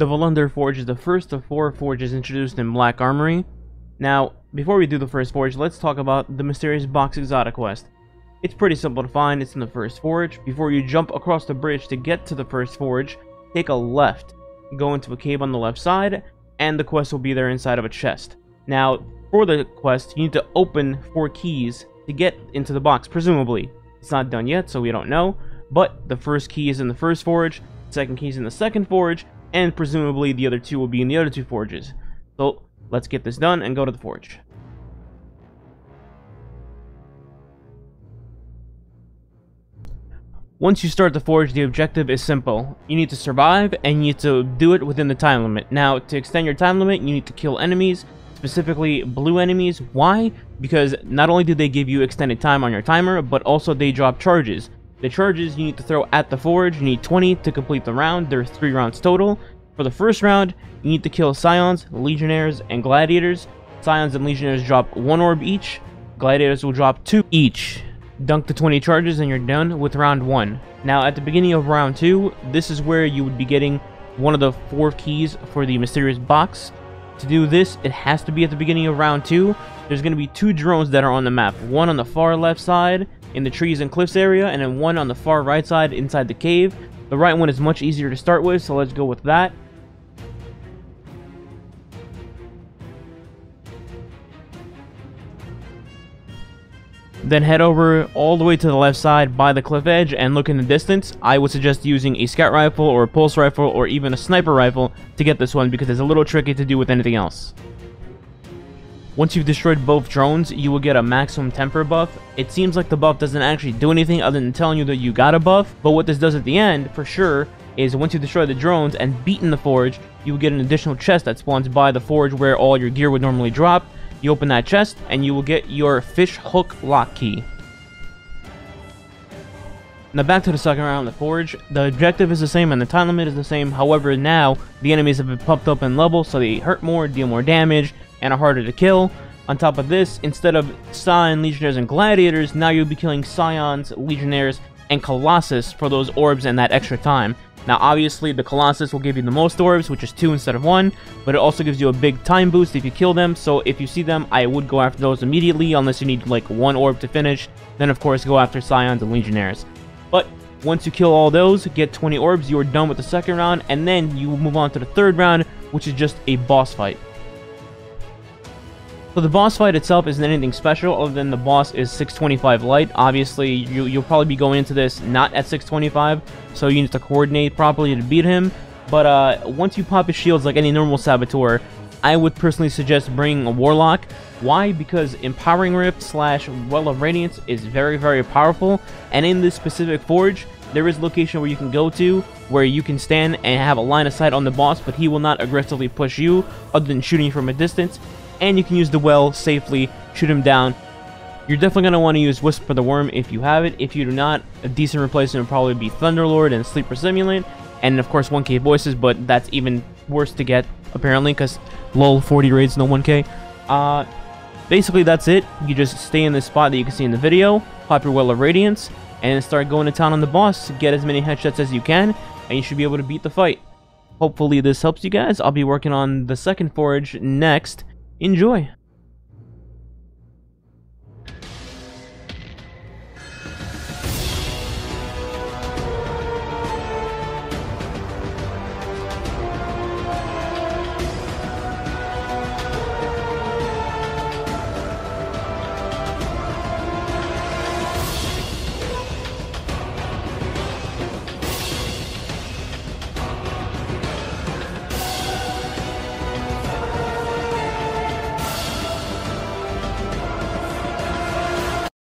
The Volundr Forge is the first of 4 forges introduced in Black Armory. Now, before we do the first forge, let's talk about the mysterious box exotic quest. It's pretty simple to find. It's in the first forge. Before you jump across the bridge to get to the first forge, take a left, go into a cave on the left side, and the quest will be there inside of a chest. Now, for the quest, you need to open 4 keys to get into the box, presumably. It's not done yet, so we don't know, but the first key is in the first forge, the second key is in the second forge, and presumably the other 2 will be in the other 2 forges. So, let's get this done and go to the forge. Once you start the forge, the objective is simple. You need to survive, and you need to do it within the time limit. Now, to extend your time limit, you need to kill enemies, specifically blue enemies. Why? Because not only do they give you extended time on your timer, but also they drop charges. The charges you need to throw at the forge, you need 20 to complete the round. There are 3 rounds total. For the first round, you need to kill Scions, Legionnaires, and Gladiators. Scions and Legionnaires drop 1 orb each. Gladiators will drop 2 each. Dunk the 20 charges and you're done with round 1. Now, at the beginning of round 2, this is where you would be getting one of the 4 keys for the mysterious box. To do this, it has to be at the beginning of round 2. There's going to be 2 drones that are on the map. One on the far left side, in the trees and cliffs area, and then one on the far right side, inside the cave. The right one is much easier to start with, so let's go with that. Then head over all the way to the left side by the cliff edge and look in the distance. I would suggest using a scout rifle or a pulse rifle or even a sniper rifle to get this one because it's a little tricky to do with anything else. Once you've destroyed both drones, you will get a maximum temper buff. It seems like the buff doesn't actually do anything other than telling you that you got a buff, but what this does at the end, for sure, is once you destroy the drones and beaten the forge, you will get an additional chest that spawns by the forge where all your gear would normally drop. You open that chest, and you will get your fish hook lock key. Now back to the second round of the forge. The objective is the same and the time limit is the same. However, now the enemies have been pumped up in level, so they hurt more, deal more damage, and are harder to kill. On top of this, instead of Scion, Legionnaires, and Gladiators, now you'll be killing Scions, Legionnaires, and Colossus for those orbs and that extra time. Now obviously the Colossus will give you the most orbs, which is 2 instead of 1, but it also gives you a big time boost if you kill them, so if you see them, I would go after those immediately unless you need like 1 orb to finish. Then of course go after Scions and Legionnaires. But once you kill all those, get 20 orbs, you are done with the second round, and then you move on to the third round, which is just a boss fight. So the boss fight itself isn't anything special other than the boss is 625 light. Obviously, you'll probably be going into this not at 625, so you need to coordinate properly to beat him. But once you pop his shields like any normal saboteur, I would personally suggest bringing a Warlock. Why? Because Empowering Rift / Well of Radiance is very, very powerful, and in this specific forge, there is a location where you can go to where you can stand and have a line of sight on the boss, but he will not aggressively push you other than shooting from a distance. And you can use the well safely, shoot him down. You're definitely going to want to use Whisper the Worm if you have it. If you do not, a decent replacement would probably be Thunderlord and Sleeper Simulant. And of course 1k voices, but that's even worse to get apparently because lol 40 raids, no 1k. Basically that's it. You just stay in this spot that you can see in the video, pop your Well of Radiance, and start going to town on the boss. Get as many headshots as you can, and you should be able to beat the fight. Hopefully this helps you guys. I'll be working on the second forge next. Enjoy!